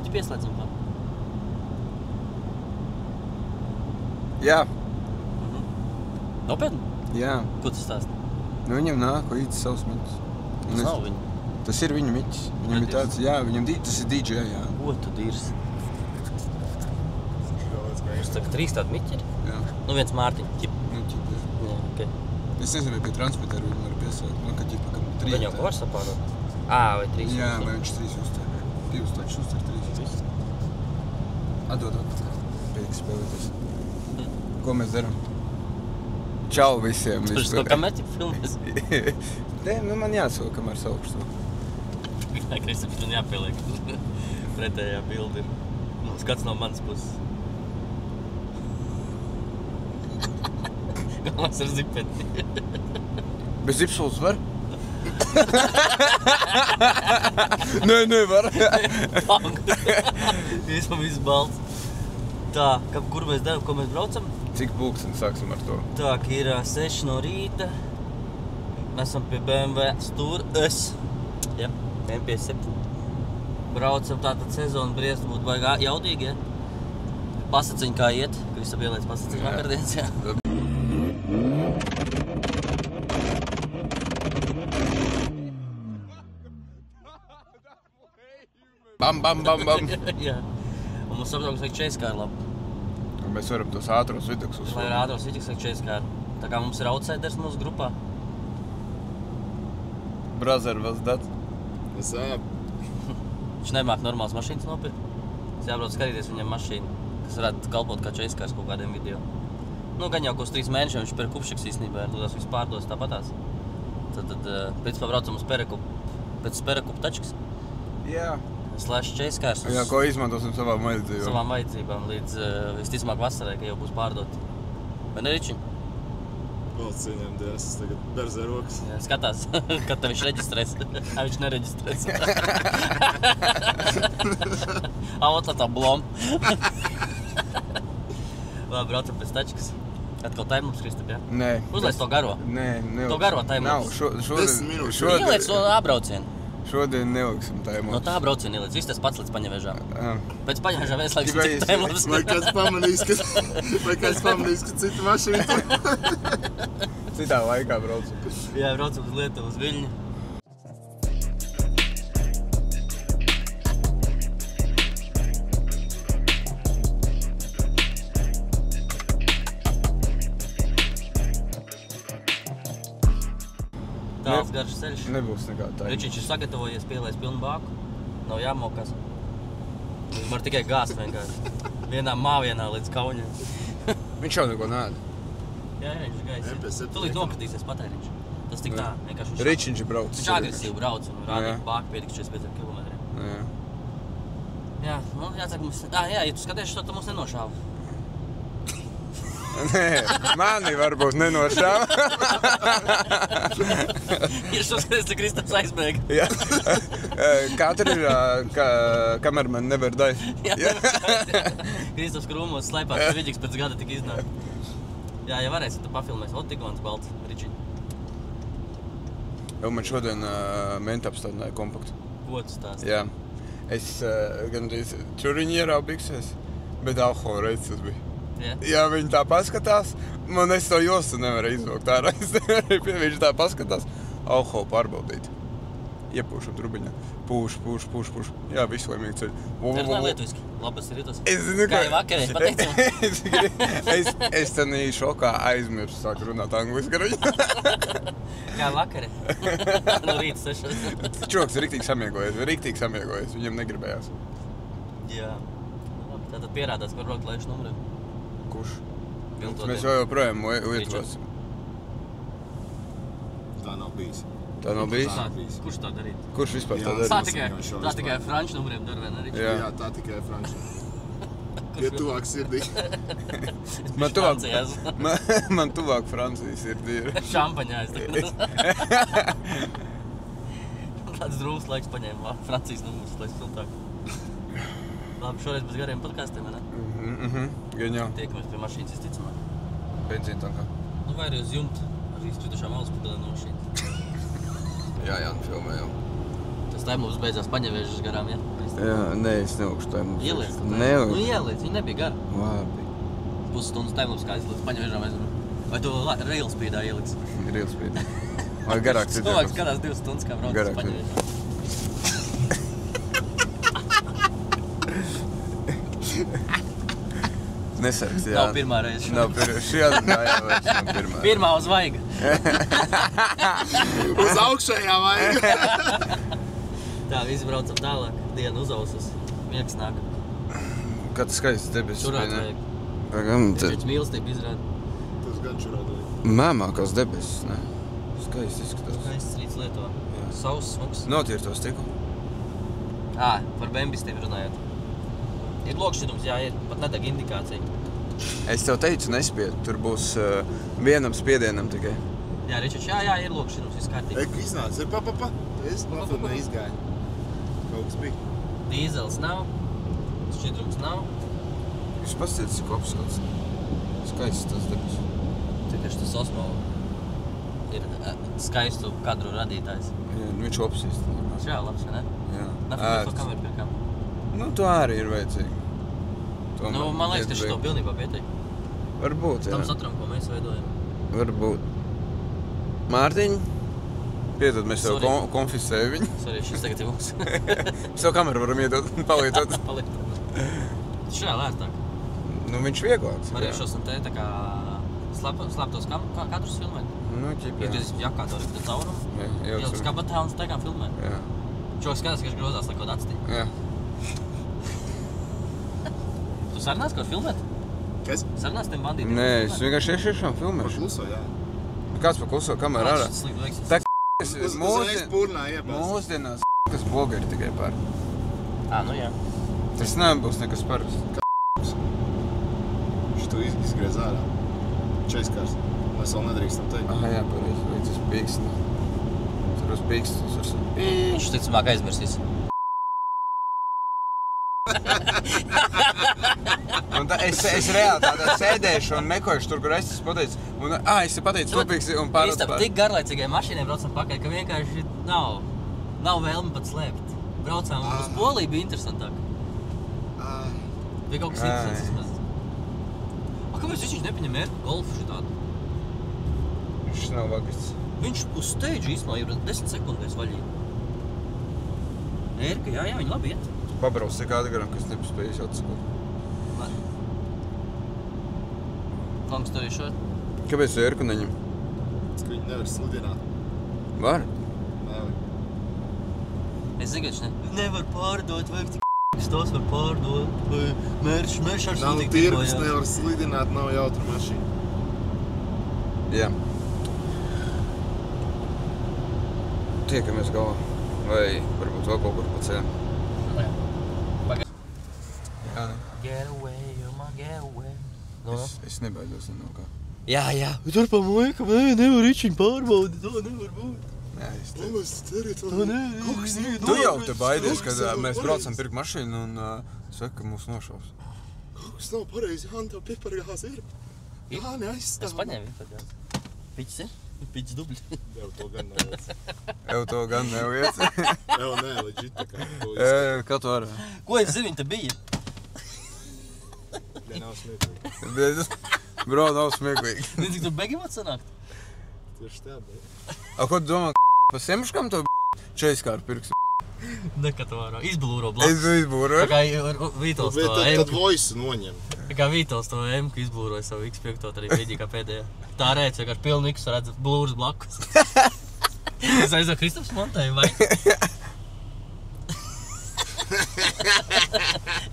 miķi pieslēdzam tam? Jā. Nopietni? Jā. Ko tu stāsti? Nu, viņam nāk līdz savs miķis. Tas nav viņa. Tas ir viņa miķis. Viņam ir tāds, jā, tas ir DJ, jā. Ko tu dirsi? Jūs saka, 3 tādi miķi ir? Jā. Nu, viens Mārtiņ, ķip. Nu, ķip, jā. Jā, okei. Es nezinu, vai pie transmitēru viņu var piesāt. Man kā ķipa, kam 3. Viņam ko var sapārot? Vai 3? Jā, vai viņš 3 uztver. 2 taču uztver 3. Atdod. Pēc spēlēties. Ko mēs darām? Čau visiem. Tu esi to kamerķi filmēs? Nē, nu man jāsaka, kamēr saukšu to. Jā, Kristaps, man jāpieliek. Pretējā bildi ir. Skats no manas puses. Galvās ar zipeti. Bez zipsulas var? Nē, var. Viss balts. Tā, kur mēs darām, ko mēs braucam? Cik pulksteni sāksim ar to? Tā, ir 6 no rīta. Mēs esam pie BMW stūras. Jā, M57. Braucam tātad sezonu briest, būtu baigā jaudīgi, ja? Pasaciņ kā iet. Kristap ielēc pasaciņ vakardienas, jā. Bam. Jā. Un mums saprotams, ka 40 kā ir labi. Un mēs varam tos ātros vidaks uzsvērt. Lai ir ātros vidaks, ka 40 kā ir. Tā kā mums ir outsiders mūsu grupā. Brother, what's that? What's up? Viņš nemāk normāls mašīnas nopirkt. Es jābrauc skatīties viņam mašīnu, kas varētu kalpot kā 40 kārs kaut kādiem video. Nu, gan jau uz 3 mēnešiem viņš Perekupšiks īstenībā ir, tās viss pārdos tāpatās. Tad principā braucam uz pēc Perekup tačkas. Jā. Slash 40 kārs. Jā, ko izmantosim savām vajadzībām. Savām vajadzībām līdz visticamāk vasarai, ka jau būs pārdot. Vai ne, Ričiņ? Valsts cīņām dienas, es tagad berzē rokas. Jā, skatās, kad tev viņš reģistrēs. Viņš nereģistrēs. Tā blom. Labi, braucam pēc tačkas. Atkal taimlapс, Kristap, jā? Nē. Uzlaic to garo. Nē, To garo taimlapс. Nav, 10 minūtes. Ieliec to ābraucienu. Šodien neliksim taimlapsu. No tā braucienu ieliec. Viss tas pats līdz Paņevežām. Pēc Paņevežām ieslēgsim Tikai citu taimlapsu. Vai kāds pamanīs, ka cita mašīna? Citā laikā braucam. Jā, braucam uz Lietuvu, uz Viļņu. Tāls garš ceļš. Nebūs nekā tā. Ričiņš ir sagatavojies, pielēs pilnu bāku. Nav jāmokas. Var tikai gāzt vienkārši. Vienā māvienā līdz Kauņai. Viņš jau neko nēd. Jā, viņš ir gaisa. Tūlīt nokritīsies patēriņš. Tas tik tā, vienkārši viņš... Ričiņš ir braucis. Viņš agresīvi brauc un rādīja bāku pietiks 45 km. Jā, nu jāsaka mums... Jā, ja tu skaties šo, tad mums nenošāva. Nē, mani varbūt nenošāva. Ja šo skaties, tad Kristaps aizbēga. Jā. Katru ir kamermani nevar daļ. Jā, Kristaps krūmos slēpās, ka vidīgs pēc gada tik iznāk. Jā, ja varēsi, tad pafilmēs. Ot, tikons balts, Ričiņ. Jau man šodien menti apstādināja kompaktu. Ko tu stāsti? Jā. Es gandrīz čuriņi ierāvu biksēs, bet alkohola reiz tas bija. Jā, viņi tā paskatās, man es to jostu nevaru izvilkt ārā. Viņš tā paskatās, alkoholu pārbaudīt. Iepūšam trubiņā. Pūš. Jā, visu laimīgi ceļu. Runā lietuviski. Labas rītos. Es zinu, kā jau vakarē, pateicam. Es tanī šokā aizmirsu sāku runāt angliski ar viņu. Kā vakarē? No rīta 6. Čoks ir riktīgi samiegojies. Viņam negribējās. Jā. Tātad pierādās, var braukt laišu numuriem. Kurš? Mēs joprojām lietosim. Tā nav bijis. Tā nav bijis? Kurš tā darīt? Kurš vispār tā darīt? Tā tikai franču numuriem dar, vai ne? Jā, tā tikai franču. Ir tuvāk sirdī. Man tuvāk Francijas sirdī ir. Šampaņā es tagad. Tāds drūms laiks paņēma Francijas numurs, lai spiltāk. Labi, šoreiz bez gariem podkāstiem, vai ne? Gan jau. Tiekamies pie mašīnas, izticamāk. Benzīna tankā. Nu, vai arī uz jumta, ar izkritušām alus pudelēm no mašīnas. Jā, nu filmējam. Tas Taimlūps beidzās paņevēžas garām, ja? Jā, nē, es neukšu Taimlūps. Ieliec? Neukšu. Nu, ieliec, viņa nebija gara. Labi. Pusstundas Taimlūps kā izliec paņevēžām aizvar. Vai tu Reelspeedā ieliks? Reelspeedā. Vai garāks ir? Cilvēks skatās 2 stundas, kā brauc uz paņevēžām. Nesargs, jā. Nav pirmā reize. Šī atzinā jāvērš nav pirmā. Pirmā uz vaiga. Uz augšējā vaiga. Tā, visi braucam tālāk. Diena uzausas. Miegs nāk. Kāds skaists debesis. Čurāt vajag. Pagam, Pēc mīlestību izrāda. Tas gan čurāt vajag. Mēmākās debesis, ne? Skaisti izskatās. Skaists rīts Lietuvā. Sauss, smuks. Notīr to stiklu. Par bembistiem runājot. Ir lokšķirums, jā, ir pat nedeg indikācija. Es tev teicu, nespied. Tur būs vienam spiedienam tikai. Jā, Ričuč, jā, ir lokšķirums, viss kārtīgi. Eku iznāca, pa. Es nofilmē izgāju. Kaut kas bija. Dīzels nav, šķidrums nav. Viņš pasties, cik apskats. Skaists tas debesis. Tieši tas Osmo ir skaistu kadru radītājs. Jā, viņš opsīs. Jā, labs, vai ne? Jā. Nafilmēs to kameru pirkām. Nu, to arī ir vajadzīgi. Nu, man liekas, ka šito pilnībā pietiek. Varbūt, jā. Tam saturam, ko mēs veidojam. Varbūt. Mārtiņ, piedod, mēs tev konfiscēju viņu. Sorry, šis tagad ir mums. Mēs tev kameru varam iedot, palietot. Šajā lērtāk. Nu, viņš vieglāks. Varēšos un te tā kā slēptos kadrus filmēt. Nu, ķip, jā. Iegriezīs jakā, to rikta caurumu. Jā, Ieliks kabatā un steigām filmēt. Jā. Čoks skatās, ka viņš grozās, lai kaut atstī. Jā. Tu sarunās, ko filmēt? Kas? Sarunās tiem bandītiem? Nē, es vienkārši iešām Par filmēšu. kluso, jā. Kāds pa kluso kameru ārā? Tā Uzreiz purnā iebās. mūsdienās kas blogeri tikai par. Nu jā. Tas nebūs nekas parasts. Šitu izgriez ārā. Čeiskārs. Mēs vēl nedrīkstam teikt. Aha, jā, pareizi. Līdz uz pīkstu. Tur uz pīkstu. Viņš ticamāk aizmirsīs. Un es reāli tādā sēdēšu un mekojuši tur, kur es tas pateicu. Un, es te pateicu tupīgs un pārēc Kristap, tik garlaicīgai mašīnai braucam pakaļ, ka vienkārši nav vēlme pat slēpt. Braucām uz Poliju, bija interesantāk. Bija kaut kas interesants vismaz. Kāpēc viņš nepaņem mērku golfu šitādu? Viņš nav vagasts. Viņš uz stage īsmā ir 10 sekundēs vaļīgi. Mērka, jā, viņi labi iet. Pabrauc tik ādi garam, kas nepaspējas atsakot. Langs to ir šeit. Kāpēc tu ērku neņem? Ka viņi nevar slidināt. Var? Nevar. Es zinu, ka viņš nevar pārdot, vajag tik tos var pārdot, vai mērš ar Nav sūtīt tirgus, nevar slidināt, nav jautra mašīna. Jā. Tiekamies galvā. Vai varbūt vēl kaut kur pa ceļam. Jā, ne? Get away, get away. Es nebaidos no kā. Jā. Tur pa muika, nevar ričiņu pārbaudīt, to nevar būt. Jā, es te... Es ceru, Tu jau te baidies, kad mēs braucam pirkt mašīnu un saka, ka mūs nošaus. Kaut kas nav pareizi, Jāni, tev pipargāzi ir. Jāni, aizstāv. Es paņēmu pipargāzi. Piķis ir? Piķis dubļi. Jau to gan neviec. Jau to gan neviec. Jau nē, legit tā kā. Kā tu varā? Ko es zinu, viņa te bija? Ja nav smieklīgi. Bro, nav smieklīgi. Zini, cik tu begimot sanākt? Tieši tā, bet. Ko tu domā, pa semškam to čeiskāru pirksi? Nekā to varā. Izblūro Es blakus. izbūru. Tā kā Vītols to Tad M. voice noņem. Tā kā Vītols to M, ka izblūroja savu X5 arī brīdī kā pēdējā. Tā rēc, vienkārši pilnu X redz blūrus blakus. Es aizdevu Kristaps montēju, vai?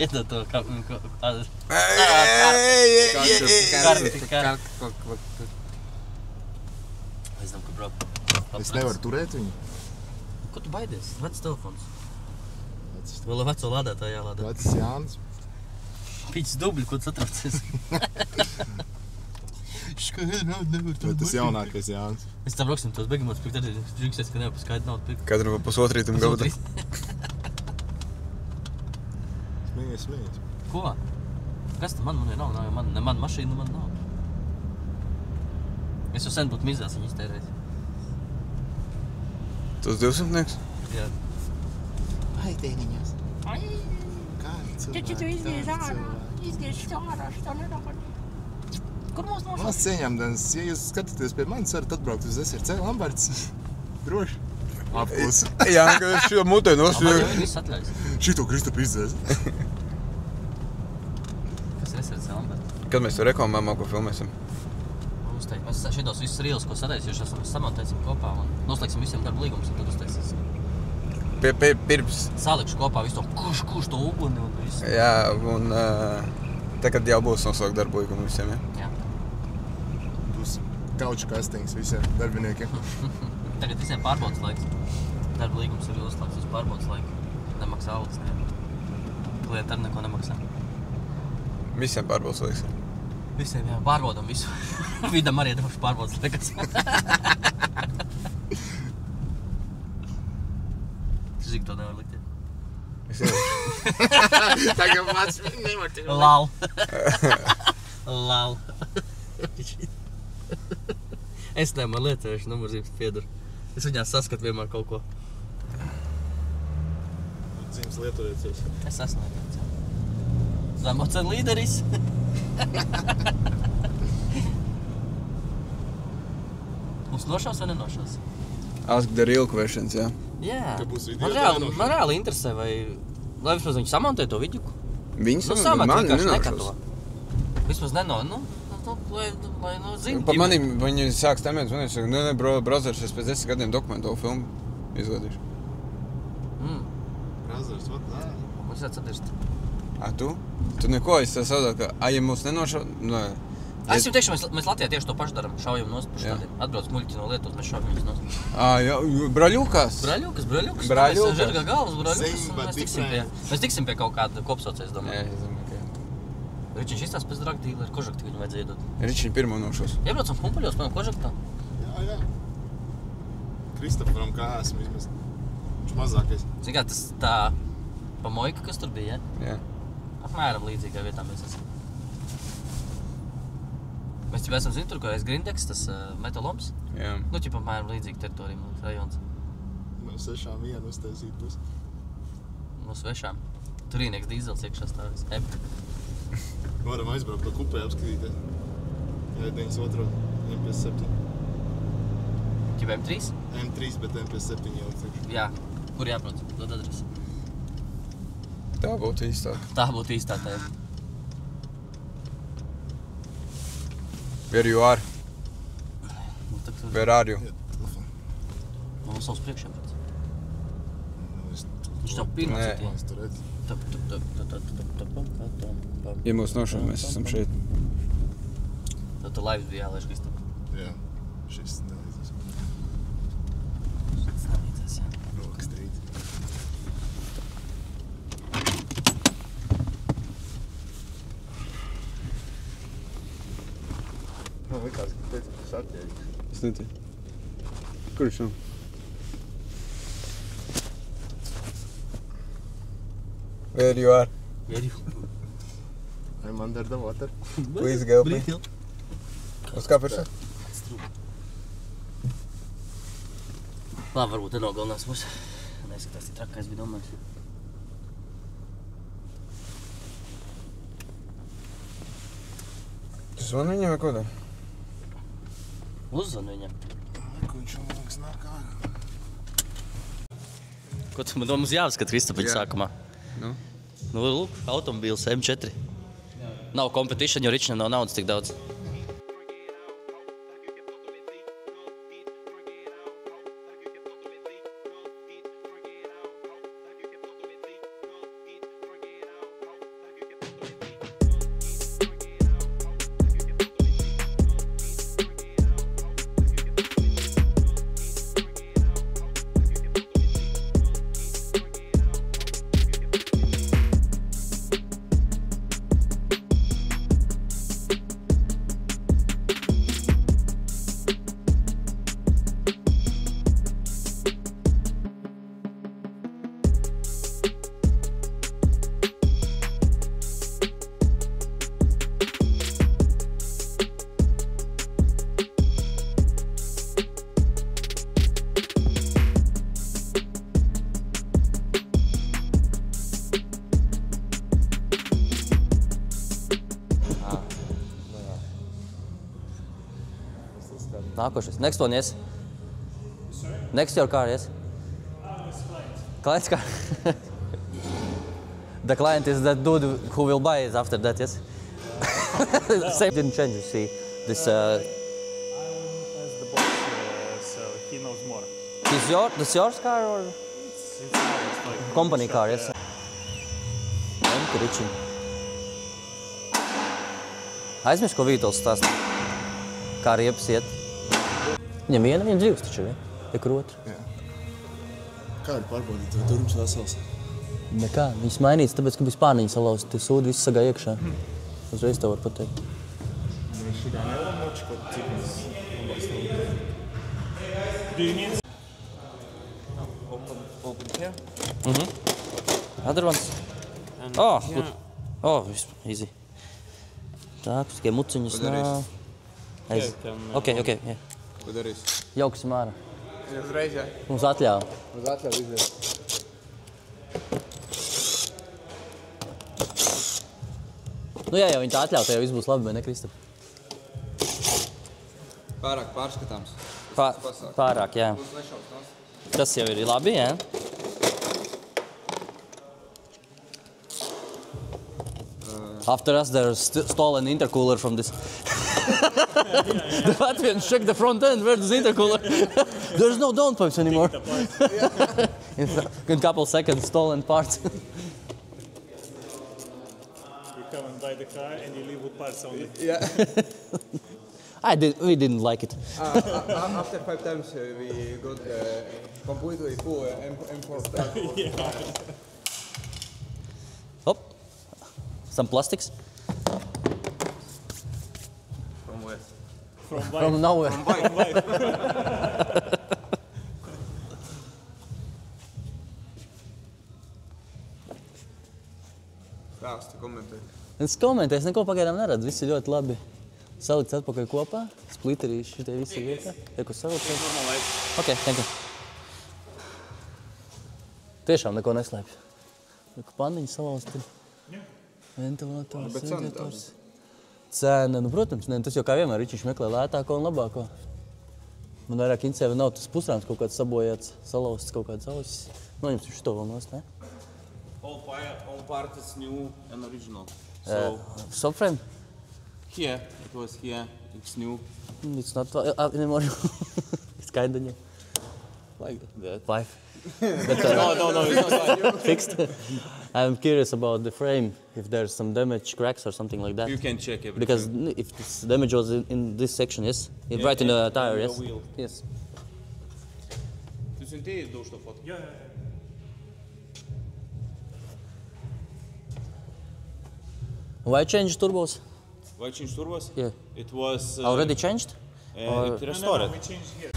Iedod to, kā... Es zinām, ka brauc. Es nevaru turēt viņu. Ko tu baidies? Vecs telefons. Vēl veco lādētāju jālādē. Vecs Jānis. Piķis dubļi, ko tu satraucies? Nevar Vai tas jaunākais Jānis? Es tam brauksim tos begimotus pirkt, tad drīkstēs, ka nevar paskaidri naudu pirkt. Katru pa pusotrītam gaudā. Smējies. Ko? Kas tam man nav? Man mašīna man nav. Es jau sen būtu mizās viņu iztērējis. Tas 200-nieks? Jā. Ai, tēniņos. Taču tu izdies ārā, izdies ārā, šitā nedara. Kur mūs nošās? Mans cieņamdienas, ja jūs skatāties pie manis, varat atbraukt uz SRC Lamberts. Droši. Apklus. Jā, ka es šo mutē Man jau viss atļaujas. Šito Kristupu izdzēs. Kas ir SRC Lamberts? Kad mēs to reklamējam, ko filmēsim? Uzteikt. Mēs šitos visus reels, ko sataisījuši, esam samontēsim kopā un noslēgsim visiem darba līgumus un tad uztaisīsim. Pirms. Salikšu kopā visu to, kurš to uguni un visu. Jā, un tagad jau būs noslēgt darbu līgumu visiem, ja? Jā. Būs kauču kastings visiem darbiniekiem. Tagad visiem pārbaudas laiks. Darba līgums ir uzslēgts uz pārbaudas laiku. Nemaksā algas, ne. Klienti arī neko nemaksā. Visiem pārbaudas laiks. Visiem, jā, pārbaudam visu. Vidam arī droši pārbaudas laikas. Zinu, to nevar likt. Es jau. Tagad pats nevar te. Lal. Lal. Es nevaru man lietojuši numurzīmes pieduru. Es viņās saskatu vienmēr kaut ko. Dzīves lietoties. Es esmu lietojuši. Zemocen līderis. Mums nošaus vai nenošaus? Ask the real questions, jā. Jā. Ka būs video Man reāli interesē, vai vismaz viņi samontē to vidiku. Viņi Samat mani vienkārši nenošos. nekato. Vismaz lai zinu. Pa manim viņi sāk stemēt, man saka, ne, brozers, es pēc 10 gadiem dokumentālu filmu izvadīšu. Brothers, what that? Ko es atsadirst? Tu? Tu neko, es tā saudā, ka, ja mūs nenošo, Es jau teikšu, mēs Latvijā tieši to pašu daram, šaujam nost par Jā. štādiem. Atbrauc muļķi no Lietuvas, mēs šaujam viņus nost. Jā, Braļukas. Braļukas. Braļukas. Žirga galvas, braļukas, Same, un but mēs tiksim pie kaut kāda kopsaucēja, es Jā, domāju. es domāju, ka Ričiņš izstās pēc drag dīla, ar kožakti viņu vajadzēja dot. Ričiņi pirmo nošos. Iebraucam humpuļos, panam kožaktā. Jā. Kristoferam kā esmu izmest. Viņš mazākais. Zin kā, tas tā pamojka, kas tur bija, ja? Jā. Apmēram līdzīgā vietā mēs esam. Mēs jau esam, zini, tur, kur aiz Grindex, tas metaloms. Jā. Nu, ķip apmēram līdzīga teritorija, mums rajons. No 6 vienu uztaisīt būs. No svešām. Turīnieks dīzels iekšā stāvis. Varam aizbraukt to kupē apskatīties. Jā, 92. MP7. Ķip M3? M3, bet MP7 jau teikšu. Jā. Kur jābrauc? Dod adresi. Tā būtu īstāk. Tā būtu īstā tēma. Where you are? Nu, tak tur Where are you? Jā, telefonu. mums savs priekšā brauc. Nu, es Viņš tev pirmā Nē. citīja. Mans tur redz. Ja mūs nošos, mēs esam šeit. Tad tu laivs bija jālaiž Kristap. Jā, šis nelīdzas. Tas nelīdzēs, jā. Rokas trīt. Man likās, ka teica, tas atļauj. Es neticu. Kur viņš nav? Where you are? I'm under the water. Please help me. Uz kā persa? Labi, varbūt te nav galvenās būs. Neskatās, tik trakais bija domājis. Tu zvani viņam vai ko tā? Uzzvani viņam. Ko viņš man liekas nāk ārā? Ko tu man domā mums jāskat Kristapiņa Jā. sākumā? Nu? Nu, lūk, automobīls M4. Nav competition, jo Ričinam nav naudas tik daudz. Nākošais. Next one, yes? Next your car, yes? Client's car. The client is that dude who will buy it after that, yes? Same didn't change, you see. This. I'm as the boss, so he knows more. This yours car or It's ours, like company shop, car, yes? Thank you, Richie. Aizmirst, ko Vītols stāsta. Kā riepas iet. Viņam viena dzīves taču, ja? Kur otru. Kā ir pārbaudīt, vai durums vesels? Nekā, viņas mainīts, tāpēc, ka bija spārniņi salauzti. Tie sūdi viss sagāja iekšā. Uzreiz tev var pateikt. Šitā nevamoči, ko cik mēs labāk stāvot. Do you need? Open here. Other ones. And Oh, here. good. Oh, easy. Tā, tikai muciņas nav. Okay, yeah. Ko darīs? Jauksim ārā. Uzreiz, jā. Mums atļauj. Uz atļauju izdarīt. Nu jā, ja viņi tā atļauj, tad jau viss būs labi, vai ne, Kristap? Pārāk pārskatāms. Pārāk, jā. Būs nešaus tās. Tas jau ir labi, jā. After us, there's stolen intercooler from this. The Latvians check the front end. Where's the intercooler? There's no downpipes anymore. In a couple seconds, stolen parts. You come and buy the car and you leave with parts only. Yeah. We didn't like it. After 5 times we got completely full M4 truck. Hop. Some plastics. From where? From nowhere. Stāsti, komentē. Es komentēju, es neko pagaidām neredzu. Viss ir ļoti labi. Salikts atpakaļ kopā. Splitterīši šitie visi vietā. Tiek uz salikts. Ok, thank you. Tiešām neko neslēpj. Pandiņi salauzti. Ventilators, radiators. Cena, nu, protams, ne, tas jau kā vienmēr viņš meklē lētāko un labāko. Man vairāk interesē, vai nav tas pusrāms kaut kāds sabojāts, salauzts kaut kāds ausis. Noņems viņš to vēl nost, ne? All part is new and original. Subframe? Here, it was here, it's new. It's not anymore. It's kinda new. Like that. 5. No, it's not like Fixed. I'm curious about the frame, if there's some damage, cracks or something like that. you can check everything. Because if this damage was in this section, yes? Right in the tire, the yes? wheel. Yes. Tu sinti do što fotku? Yeah. Why change turbos? Why change turbos? Yeah. It was Already changed? it restored. We changed here.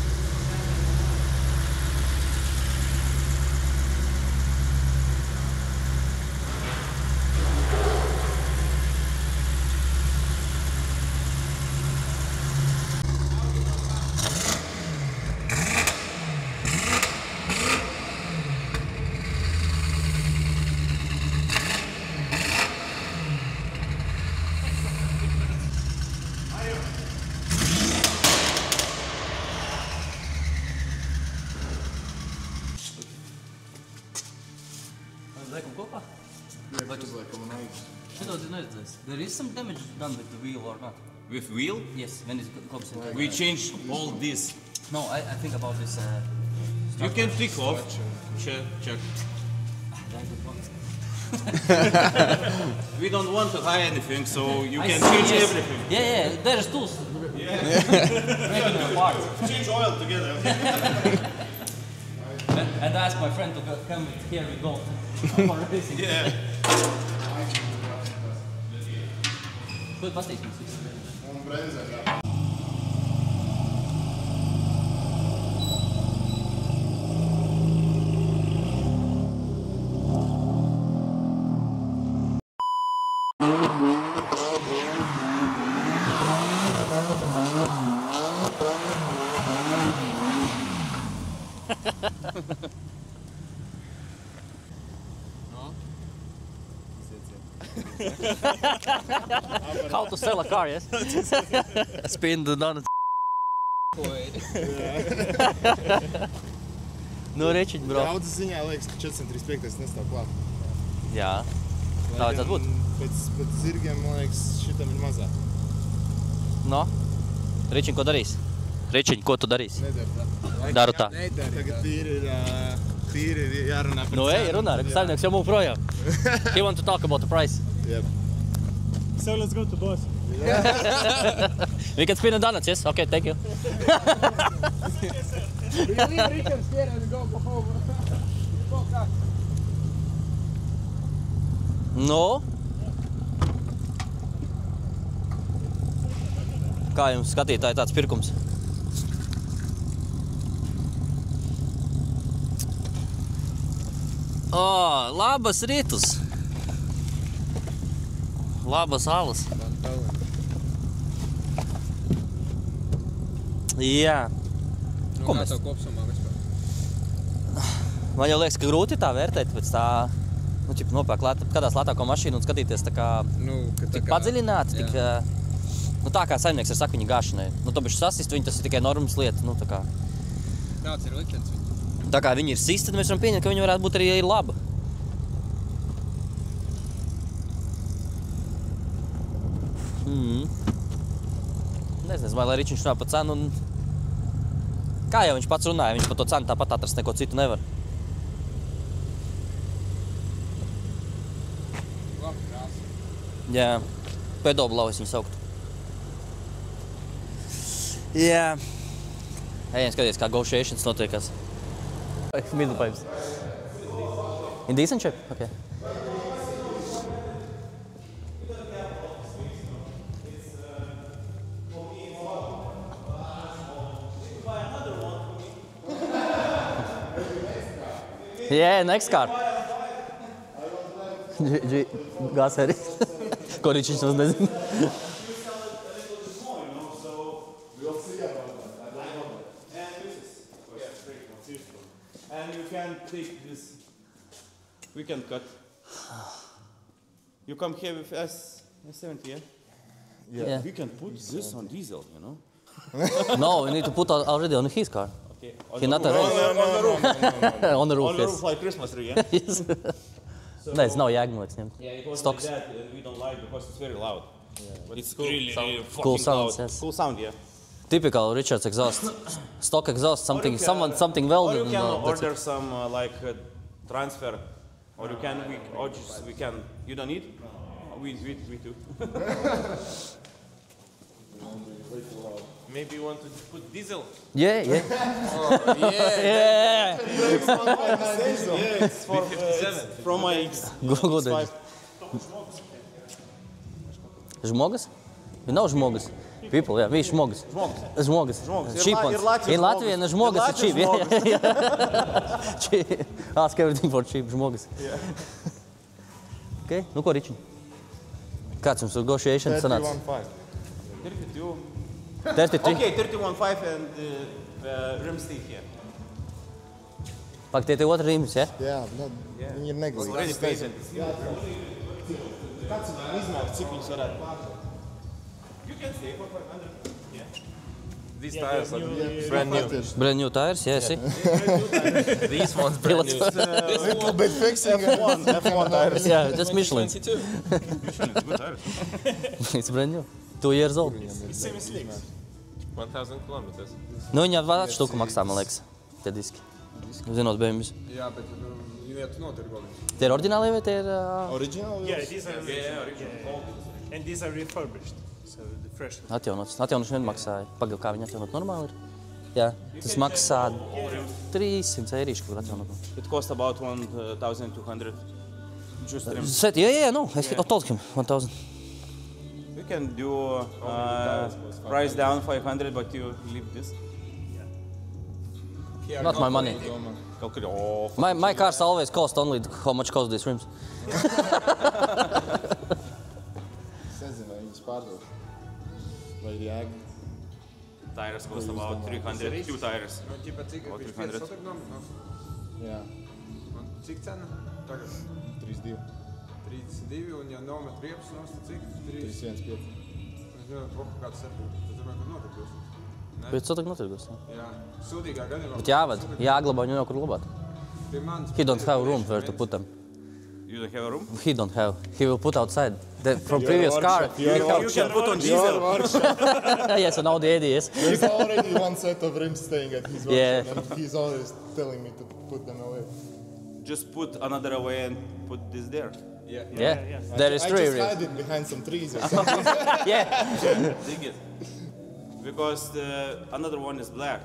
Liekam kopā? Šito tu neredzēsi. There is some damage done with the wheel or not? With wheel, Yes, when it comes in. we changed all this. No, I think about this. You can take off. Check. We don't want to hide anything, so you can change everything. Yeah, there's tools. Making the part. Change oil together. And ask my friend to come with here we go. Yeah. Ko pastīsim? Un brenzē, jā. How to sell a car, yes? Spin the donut. Nu, Ričiņ, bro. Daudzas ziņā liekas, ka 435 nestāv klāt. Jā. Tā vajadzētu būt. Pēc zirgiem, man liekas, šitam ir mazāk. No? Ričiņ, ko darīs? Ričiņ, ko tu darīsi? Nedara tā. Daru tā. Tagad tīri ir jārunā par Nu, ej, runā, saimnieks jau mūk projām. He want to talk about the price. Yep. So let's go to boss. We can spin a donuts, yes? Okay, thank you. Nu? Kā jums skatītāji tāds pirkums? Labas rītus! Labas alas! Jā. Ko mēs? Man jau liekas, ka grūti tā vērtēt pēc tā, nopērk kādās lētāko mašīnu un skatīties tā kā, tik padziļināti, tik, tā kā saimnieks ar saka viņa gāšanai. To bišķi sasist, viņi tas ir tikai normas lieta, tā kā. Kāds ir liktenis viņi? Tā kā viņi ir sisti, tad mēs varam pieņemt, ka viņi varētu būt arī laba. Nezinu, vai lai Ričiņš runā par cenu un... Kā jau viņš pats runāja, viņš par to cenu tāpat atrast neko citu nevar. Labi krāsa. Jā, pedoblau es viņu sauktu. Jā. Ejam skaties, kā negotiations notiekās. Middle pipes. In decent shape? Okay. Yeah, next car. Gās arī. Ko Ričiņš mums nezina. And you can take this weekend cut. You come here with S70, yeah? Yeah. We can put this on diesel, you know? No, we need to put already on his car. Okay. He not a race. On the roof, On the yes. roof like Christmas tree, yeah? Yes. Nē, es nav jēga no viņiem. Yeah, it was Stocks. like that, and we don't like because it's very loud. Yeah. But it's really fucking Cool sounds, loud. yes. Cool sound, yeah. Typical Richard's exhaust. Stock exhaust, something Or welded. you can order some transfer, or you can we can. You don't need? We do. Maybe you want to put diesel? Yeah. Oh, yeah. Yeah. Yeah, it's for from my X. Good. Žmogas? Nav žmogas. People, yeah, viņš žmogas. Žmogas. Cheap ones. In Latvija na žmogas ir cheap. Cheap. Ask everything for cheap, žmogas. Okay, nu ko Ričiņ? Kāds jums negotiation sanāca? 32. 33? Okay, 31.5 and rim stay here. Pak, tie otri rīmes, ja? Jā, viņi ir neglīgi. Already paid. Kāds ir izmērs, cik viņus varētu pārēt? You can stay for 500. Yeah. These tires are Brand new. Brand new tires, yeah, see? These ones brand new. Little bit fixing. F1 tires. Yeah, that's Michelin. 22. Good tires. It's brand new. 2 years old. Same as slicks. 1000 kilometers. Nu, viņa vairāk štuku maksā, man liekas, tie diski. Zinot BMWs. Jā, bet vietu notirgovi. Tie ir oriģināli vai tie ir... Original? Yeah, these are original. And these are refurbished. So the fresh. Atjaunots. Atjaunots vien maksāja. Pagaid, kā viņi atjaunot normāli ir? Jā, tas maksā 300 eirīši, kur atjaunot. It costs about 1,200. Just trim. Yeah, no, I told him 1,000. We can do price down 500, but you leave this. Not my money. Calculate. Oh, My cars always cost only how much cost these rims. Es nezinu, vai viņus pārdod. Vai ir jēga? tires cost about 300. 2 tires. Nu, ķipa, cik About ir 300. Jā, Un cik cena? Tagad 3,2. 32, un ja nomet riepas nost, cik? 3. 3,1,5. Es nezinu, kāds ir. Tas domāju, ka notiek jūs. Bet co tagad notirgos? Jā, sūdīgā gadījumā. Bet jāved, jāglabā viņu jau kur glabāt. Pie manis. He don't have room where to put them. You don't have a room? He don't have. He will put outside. From previous car. You can put on diesel. Yes, an Audi 80, yes. There's already one set of rims staying at his workshop, Yeah. and he's always telling me to put them away. Just put another away and put this there. Yeah. There is I three just rims. hide it behind some trees or something. Yeah. Dig it. Because the another one is black.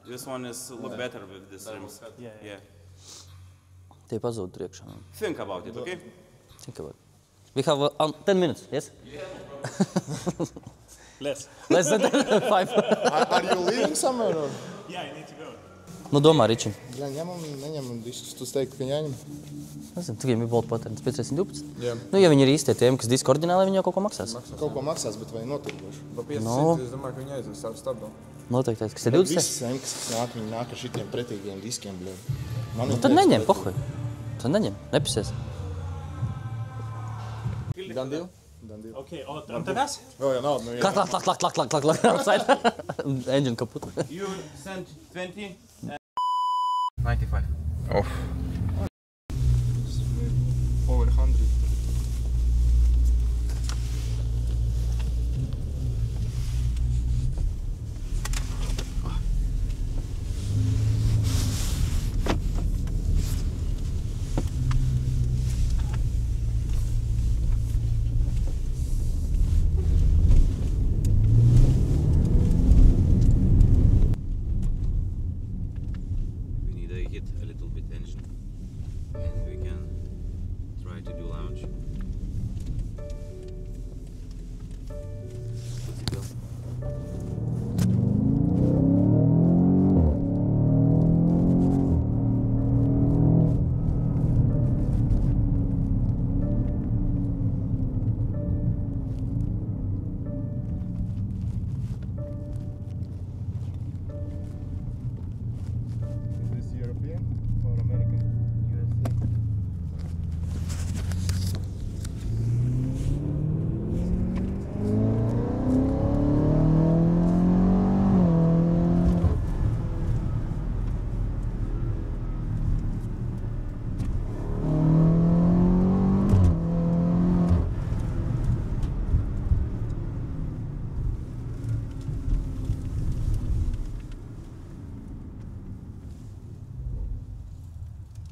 This one is look better with these rims. Yeah. Tie pazūd priekšā. Think about it, okay? Think about it. We have 10 minutes, yes? Less. Less than 5. Are you leaving somewhere? Or? Yeah, I need to go. Nu, domā, Ričim. Jā, neņemam diskus. Tu steigtu, ka jāņem. Nezinu, cik viņiem ir bolta patērns, 512. Jā. Nu, ja viņi ir īstie tiem, kas diska oriģināli, viņi jau kaut ko maksās. Kaut ko maksās, bet vai notirgoši? Pa 500, No. es domāju, ka viņi aizies savu stabdu. Noteikti, kas ir Bet 20. visi semkas, kas nāk, viņi nāk ar šitiem pretīgiem diskiem, bļē. Man Nu, tad neņem, pohuj. Tad neņem, nepisies. Done deal? Okay, on tavęs? Vēl jau naudu, nu jā. Klak, outside. Engine kaput. You send 20. 95. Oh. Over 100. We need to hit a little bit engine, and we can try to do launch. Let's go. Is this European or American?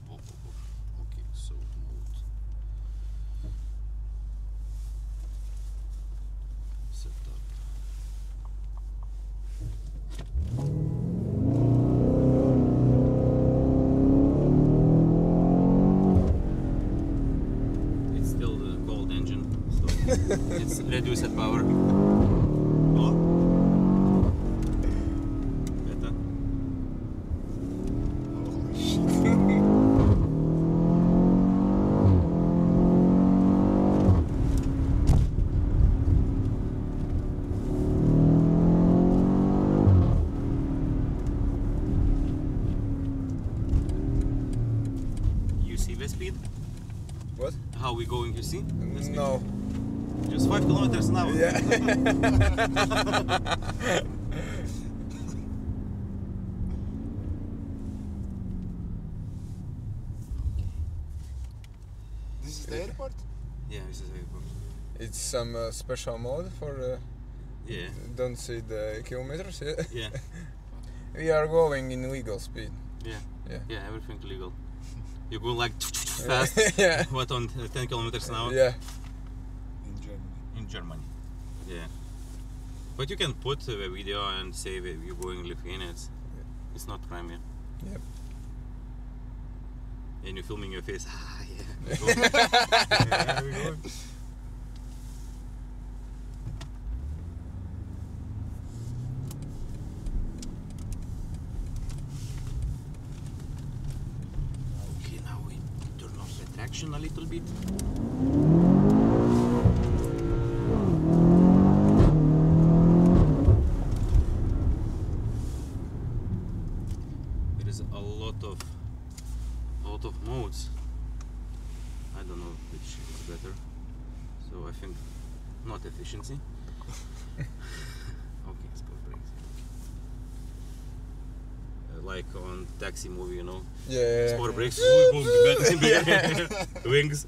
Okay, so mode. Setup. It's still the cold engine, so it's reduced power. Oh. Better. You see the speed? What? How we going, you see? The speed? No. Just 5 kilometers an hour. Yeah. This is the airport? Yeah, this is airport. It's some special mode for Yeah, don't see the kilometers. Yeah. yeah, We are going in legal speed. yeah, Yeah. yeah, everything legal. You go like fast, Yeah. what, on 10 kilometers an hour? Yeah. In Germany. In Germany. Yeah. But you can put a video and say that you're going in Lithuania. It's not crime, yeah. Yep. And you're filming your face. Ah, yeah. Yeah, we go. Okay, now we turn off the traction a little bit. There is a lot of modes. I don't know which is better. So I think not efficiency. Okay, let's go brakes. like on taxi movie, you know. Yeah. Sport brakes, wings.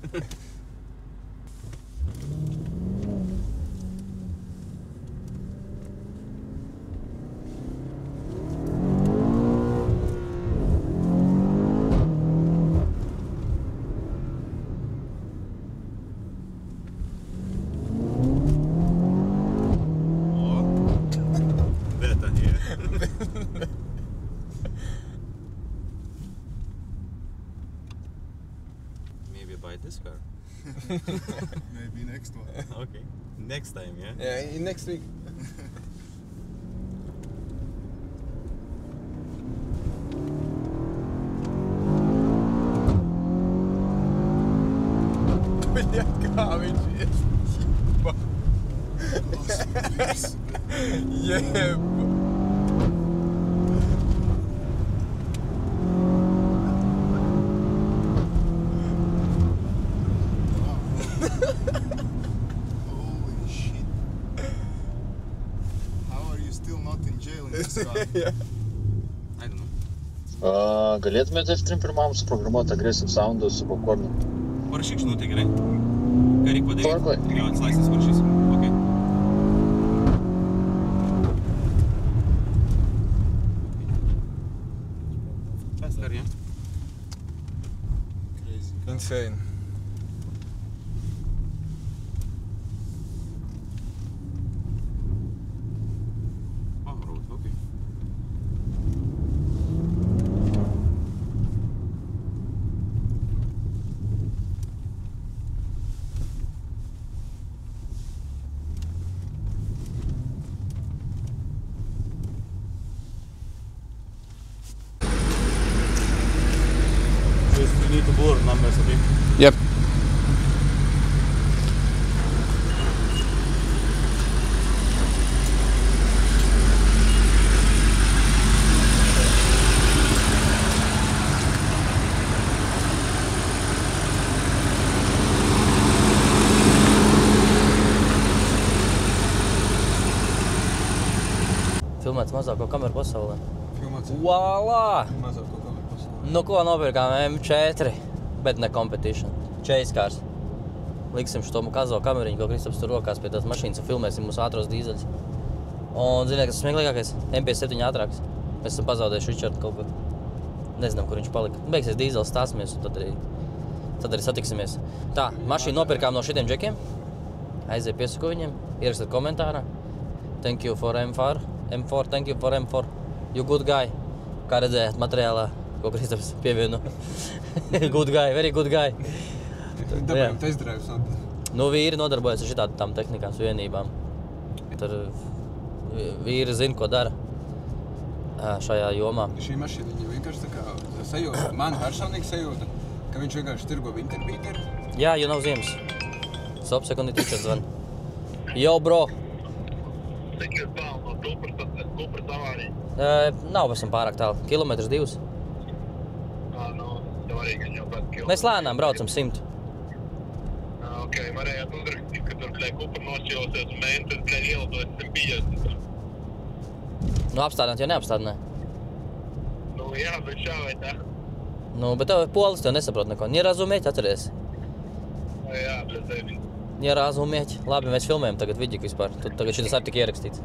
Maybe buy this car. Maybe next one. Okay. Next time, yeah? Yeah, next week. Блядь, kā viņš ir? Jeb. Holy shit. How are you still not in jail in this car? Yeah. I don't know. Galėtumėte F3 pirmam suprogramuoti aggressive soundą su popcornu? Parašyk žinutę, gerai? Ką reik padaryti? Tvarkoj. Jo, atslaisnis parašysim. Okay. Fast car, yeah? Crazy. Insane. Oh, road, okay. Just you need to blur numbers, okay? Yep. Filmēts mazāko kameru pasaulē. Filmāts Voilā! mazāko kameru pasaulē. Nu ko nopirkām M4, bet ne competition. Chase cars. Liksim šo kazo kameriņu, ko Kristaps tur rokās pie tās mašīnas un filmēsim mūsu ātros dīzeļus. Un ziniet, kas smieklīgākais? MP7 ātrāks. Mēs esam pazaudējuši Richardu kaut kur. Nezinām, kur viņš palika. Beigsies dīzelis, stāsimies un tad arī satiksimies. Tā, mašīnu nopirkām no šitiem džekiem. Aiziet piesaku viņiem, ierakstiet komentārā. Thank you for M4. M4, thank you for M4. You good guy. Kā redzējāt materiālā, ko Kristaps pievienu. Good guy, very good guy. Dabējām test drives. Nu, vīri nodarbojas ar šitām tehnikām, vienībām. Tur vīri zina, ko dara šajā jomā. Šī mašīna viņa vienkārši tā kā sajūta, man personīgi sajūta, ka viņš vienkārši tirgo Winterbeater. Jā, you know Ziemas. Stop sekundi tičat zvan. Yo, bro! Cik jūs tālu no Kupras avārija? Nav esam pārāk tālu. Kilometrs 2. Nu, tev arī gan jau pēc kilometru. Mēs lēnām braucam 100. Ok, varējāt uzrakstīt, ka tur, Kupra nošķilosies un Mentas, ieladojas 150. Nu, apstādināt jau neapstādināja. Nu, jā, bet šā vai tā. Nu, bet tev polis tev nesaprot neko. Nierazumieķi, atceries. Jā, bet tevi. Nierazumieķi. Labi, mēs filmējam tagad vidīku vispār. Tu tagad šitas arī tik ierakstīts.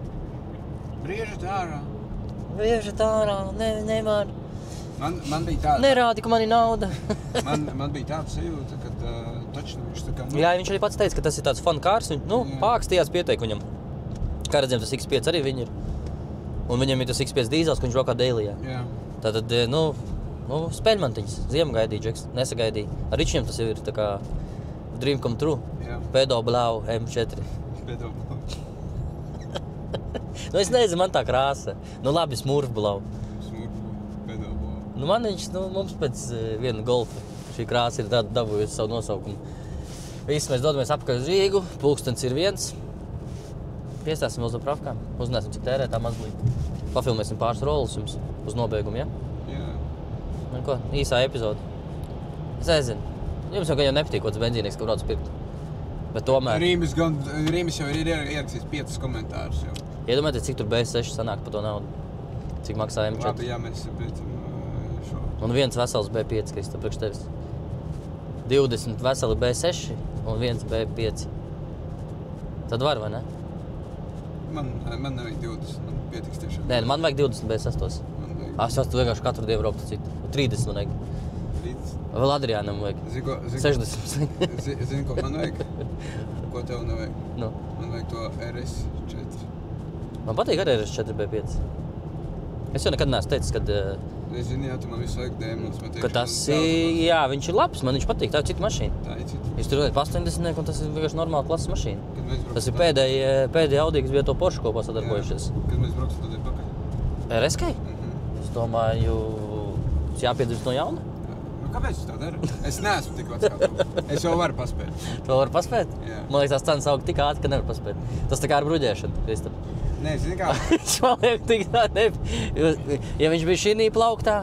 Briežat ārā. Briežat ārā, nevar. Man bija tāda... Nerādi, ka man ir nauda. man bija tāda sajūta, kad taču viņš tā kā... Jā, viņš arī pats teica, ka tas ir tāds fun cars. Pākstījās pieteik viņam. Kā redzējām, tas X5 arī viņi ir. Un viņam ir tas X5 dīzels, ka viņš brokā dailijā. Jā. Tātad, spēļmantiņas. Ziemu gaidīja, Džeks. Nesagaidīja. Ar Ričiem tas ir tā kā dream come true. Jā. Pedo blau M4. Pedo blau. Es nezinu, man tā krāsa. Labi, smurf blau. Pedo blau. Man viņš, mums pēc viena golfa šī krāsa ir dabūjusi savu nosaukumu. Visi mēs dodamies apkārt uz Rīgu. Pulkstens ir 1. Piestāsim uz zapravkām. Uzzināsim, cik tērē tā mazlīt. Pafilmēsim pāris rollus jums uz nobeigumu, ja? Jā. Nu ko, īsā epizode. Es nezinu. Jums jau gan nepatīk kaut kāds benzīnieks, ka brauc pirkt. Bet tomēr... Rīmis jau ir ierakstījis 5 komentārus jau. Iedomājieties, cik tur B6 sanāk par to naudu. Cik maksā M4? Labi, jā, mēs saprietam šo. Un viens vesels B5, kas tu priekš tevis. 20 veseli B6 un viens B5. Tad var, vai ne? Man nevajag 20, man pietiks tiešām. Nē, man vajag 20 B6. Es tu vienkārši katru dienu braukt citu. 30 man vajag. 30? Vēl Adriānam vajag. 60. Zini, ko man vajag? Ko tev nevajag? Nu. Man vajag to RS4. Man patīk arī RS4 B5. Es jau nekad neesmu teicis, kad... Nezinu, jā, tu man visu laiku dēmons. Ka tas jā, viņš ir labs, man viņš patīk, tā ir cita mašīna. Tā ir cita. Viņš tur ir pa 80, un tas ir vienkārši normāla klases mašīna. Tas ir pēdējā Audi, kas bija to Porsche kopā sadarbojušies. Kad mēs brauksim tad pakaļ? RS-kai? Es domāju, jāpiedzīvst no jauna. Nu, kāpēc tu tā dari? Es neesmu tik vecs kā tu. Es jau varu paspēt. Tu varu paspēt? Jā. Man liekas, tās cenas aug tik ātri, ka nevar paspēt. Tas tā kā ar bruģēšanu, Kristap. Nē, zini kā? Man liekas, tik tā ja viņš bija šī plauktā,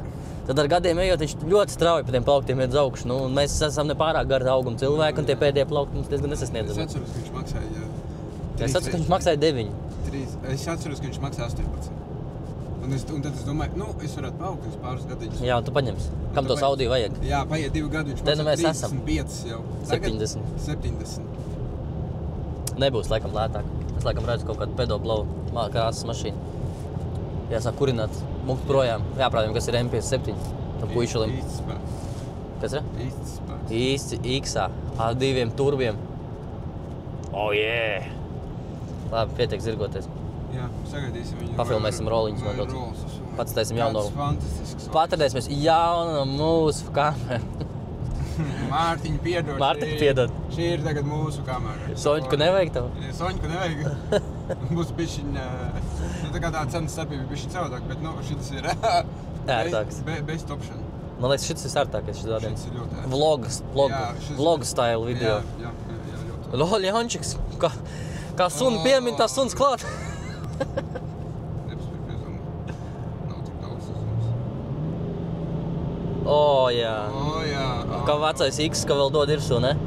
tad ar gadiem ejot, viņš ļoti strauji pa tiem plauktiem iet uz augšu. Nu, mēs esam nepārāk gari auguma cilvēki, un tie pēdējie plaukti mums diezgan nesasniedzami. Es atceros, ka viņš maksāja... Es atceros, ka viņš maksāja 9. Es atceros, ka viņš maksāja 18. Un tad es domāju, nu, es varētu paaugt uz pāris gadiņus. Jā, tu paņemsi. Kam tos Audi vajag? Jā, paiet 2 gadi, viņš Te nu mēs maksā esam. 35 jau. 70. Nebūs laikam lētāk. Es laikam redzu kaut kādu pedoblau krāsas mašīnu. Jāsāk kurināt mukt projām. Jāprādījum, kas ir M57. Tam puišulim. Īsts spēks. Kas ir? Īsts spēks. Īsti X-ā. Ar 2 turbiem. Oh, yeah! Labi, pietiek zirgoties. Jā, sagaidīsim viņu. Pafilmēsim roliņus nedaudz. Patstēsim jaunu roli. Fantastisks. Patradēsimies jaunu mūsu kameru. Mārtiņ, piedod. Mārtiņ, piedod. Šī ir tagad mūsu kamera. Soņku nevajag tev? Soņku nevajag. Būs bišķiņ, nu tā kā tā cenas starpība bišķiņ savādāk, bet nu šis ir ērtāks. Best option. Man liekas, šis ir ērtākais šis tādiem. Šis ir ļoti ērtāks. Vlog style video. Jā, ļoti. Lol, Jančiks, kā suni piemin, tā suns klāt. O, jā. O, jā. Kā vecais X, ka vēl dod irsū, ne?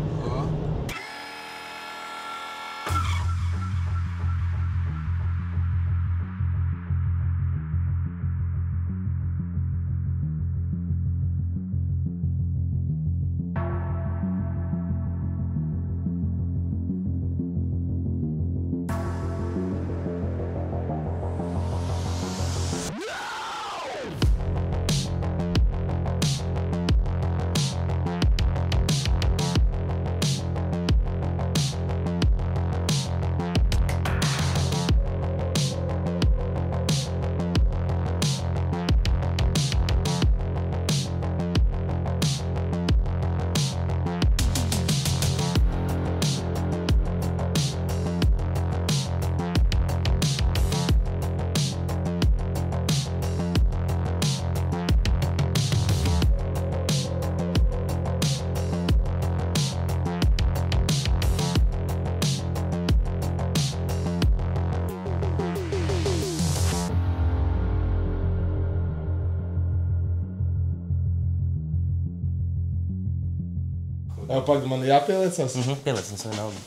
Pagaid, man jāpieliecās? Pieliecams vai naudu.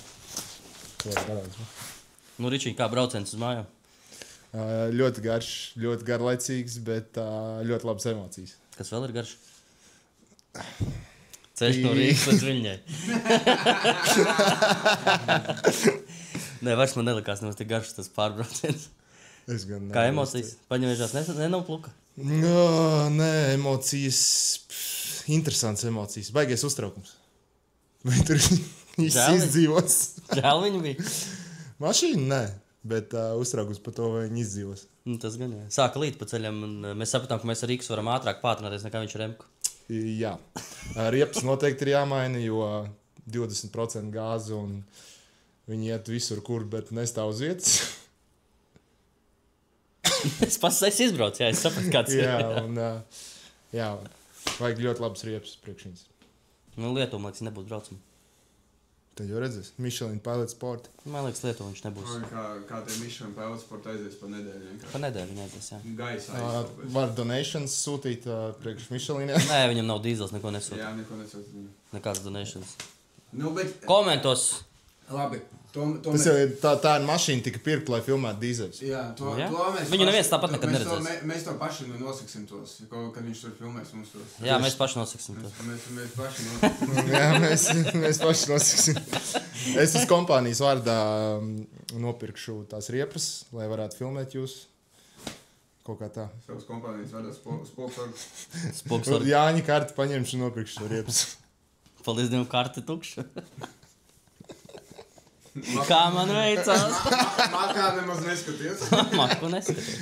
Nu, Ričiņ, kā brauciens uz mājām? Ļoti garš, ļoti garlaicīgs, bet ļoti labas emocijas. Kas vēl ir garš? Ceļš no Rīgas līdz Viļņai. Nē, vairs man nelikās nemaz tik garš tas pārbrauciens. Es gan kā emocijas? Paņemiežās nenopluka? Nē, emocijas, interesants emocijas, baigies uztraukums. Vai tur izdzīvos? Žēl viņi bija? Mašīna, nē, bet uztraukums par to, vai viņi izdzīvos. Nu, tas gan, jā. Sāka līt pa ceļam, un mēs sapratām, ka mēs ar Rīgas varam ātrāk pātrināties, nekā viņš ar Remku. Jā. Riepas noteikti ir jāmaina, jo 20% gāzi, un viņi iet visur, kur, bet nestāv uz vietas. Es pats izbraucu, jā, es sapratu, kāds ir. Jā, un jā, vajag ļoti labas riepas priekšņas. Nu, Lietuva, man liekas, nebūs braucam. Tad jau redzēs, Michelin Pilot Sport. Man liekas, Lietuva viņš nebūs. Kā tie Michelin Pilot Sport aizies pa nedēļu vienkārši? Pa nedēļu viņi aizies, jā. Gaisa aizies. Var donations sūtīt priekš Michelinē? Nē, viņam nav dīzels, neko nesūta. Jā, neko nesūta. Nekāds donations. Nu, bet... Komentos, Labi. Tas jau tā ir mašīna tika pirkt, lai filmētu dīzeļus. Jā, to mēs Viņu neviens tāpat nekad neredzēs. Mēs to paši nosaksim tos, kad viņš tur filmēs mums tos. Jā, mēs paši nosaksim tos. Mēs paši nosaksim. Jā, mēs paši nosaksim. Es uz kompānijas vārdā nopirkšu tās riepas, lai varētu filmēt jūs. Kaut kā tā. Savas kompānijas vārdā Spoksvargu. Jāņa karti paņemšu un nopirkšu to riepas. Paldies Dievam, karti tukša. Kā man veicās? Makā nemaz neskaties. Maku neskaties.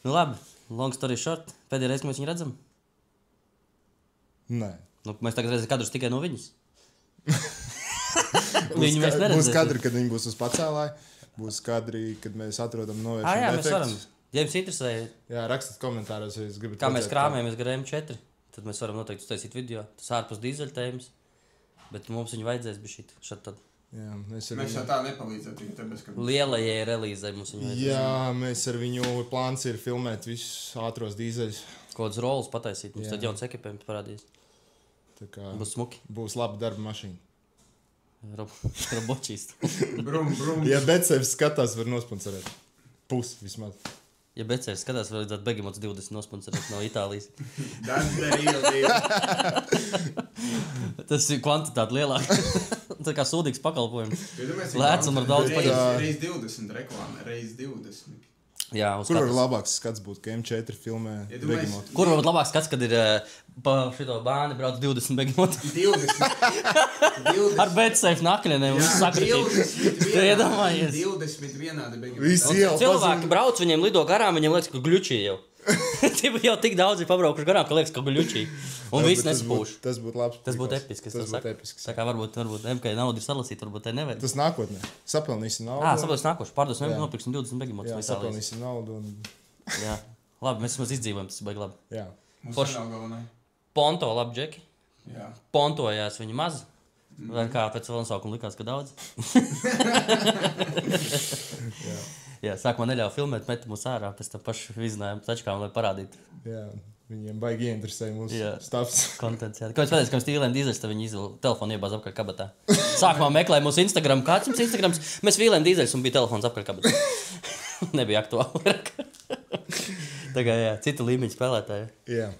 Nu labi, long story short. Pēdējā reize, kad mēs viņu redzam? Nē. Nu, mēs tagad redzam kadrus tikai no viņas. Viņu mēs neredzēsim. Būs kadri, kad viņi būs uz pacēlāju. Būs kadri, kad mēs atrodam novēršanu jā, mēs varam. defektus. Ja jums interesē, Jā, rakstat komentāros, ja jūs gribat kā mēs redzēt, krāmējamies gar M4, tad mēs varam noteikti uztaisīt video. Tas ārpus dīzeļu tēmas. Bet mums viņu vajadzēs bija šeit tad. Jā, mēs jau tā nepalīdzētu, tikai tāpēc, ka... Lielajai relīzai mums viņu vajadzēs. Jā, mēs ar viņu plāns ir filmēt visus ātros dīzeļus. Kāds roles pataisīt, mums tad jauns ekipējums parādīs. Tā kā Būs smuki. Būs laba darba mašīna. Robočīst. Brum. Ja Betsevs skatās, var nosponsorēt. Pusi vismaz. Ja Becērs skatās, var redzēt Begemots 20 nosponsorēt no Itālijas. Tas ir kvantitāte lielāka. Tā kā sūdīgs pakalpojums. Lēts un ar daudz paņemt. Reiz 20 reklāmē, reiz 20. Jā, Kur var labāks skats būt, ka M4 filmē Begemotu? Kur var būt labāks skats, kad ir pa šito bāni brauc 20 Begemotu? 20. Ar Betsēf nakļenēm un sakritīt. Tu iedomājies. 20 vienādi Begemotu. Visi iela Cilvēki brauc, viņiem lido garām, viņiem liekas, ka guļučī jau. Jau tik daudz ir pabraukuši garām, ka liekas, ka guļučī. Un viss nespūš. Tas būtu labs. Tas būtu episks. Tas būtu episks. Tā kā varbūt MK naudu ir salasīt, varbūt te nevajag. Tas nākotnē. Sapelnīsim naudu. Sapelnīsim nākošu. Pārdosim, nopirksim 20 Begemotus. Jā, sapelnīsim naudu. Jā. Labi, mēs vismaz izdzīvojam, tas baigi labi. Jā. Mums nav galvenai. Ponto, labi, Džeki. Jā. Pontojās viņi maz. Vai kā pēc vēl nosaukuma likās, ka daudz? Jā, sākumā neļauj filmēt, meti mūs ārā, pēc tam pašu iznājumu tačkām, lai parādītu. Jā, viņiem baigi ieinteresē mūsu stāvs. Kontents, jā. Kāpēc pēdējais, ka mēs Vīlēm dīzeļus, tad viņi izvēl telefonu iebāz apkārt kabatā. Sākumā meklēja mūsu Instagram. Kāds jums Instagrams? Mēs Vīlēm dīzeļus un bija telefons apkārt kabatā. Nebija aktuāli. Tagad, jā, cita līmeņa spēlētāji. Jā,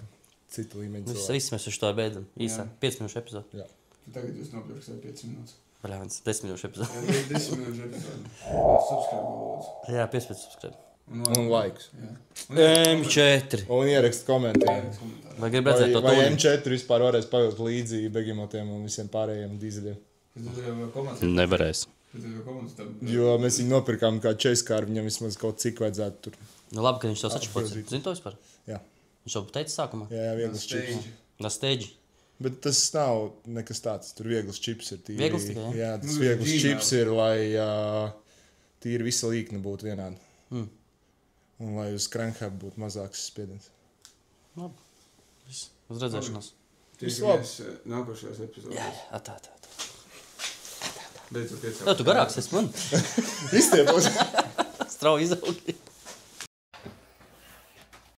cita līmeņa cilvēki. Viss mēs uz to beidzam. Īsā, 5 minūšu epizode. Jā. Tagad jūs nopirksiet 5 minūtes. Bļāvins, 10 minūšu epizode. Jā, 10 minūšu epizode. Subscribe lūdzu. Jā, 15 subscribe. Un laikus. M4. Un ierakst komentāru. Vai grib redzēt to Vai tūni? M4 vispār varēs pavilkt līdzi Begemotiem un visiem pārējiem dīzeļiem? Nevarēs. Jo mēs viņu nopirkām kā čeiskāru, viņam vismaz kaut cik vajadzētu tur. Nu labi, ka viņš to sačapots. Zini to vispār? Jā. Viņš jau teica sākumā? Jā, viegls čips. Na stage. Bet tas nav nekas tāds, tur viegls čips ir tīri. Viegls tikai, jā? Jā, tas viegls čips ir, lai tīri visa līkne būtu vienāda. Un lai uz crankhub būtu mazāks spiediens. Labi. Viss. Uz redzēšanos. Tiekamies nākošajās epizodēs. Jā, tā. Beidzot iecelt. Tu garāks esi man. Izstiepos. Strauji izaugi.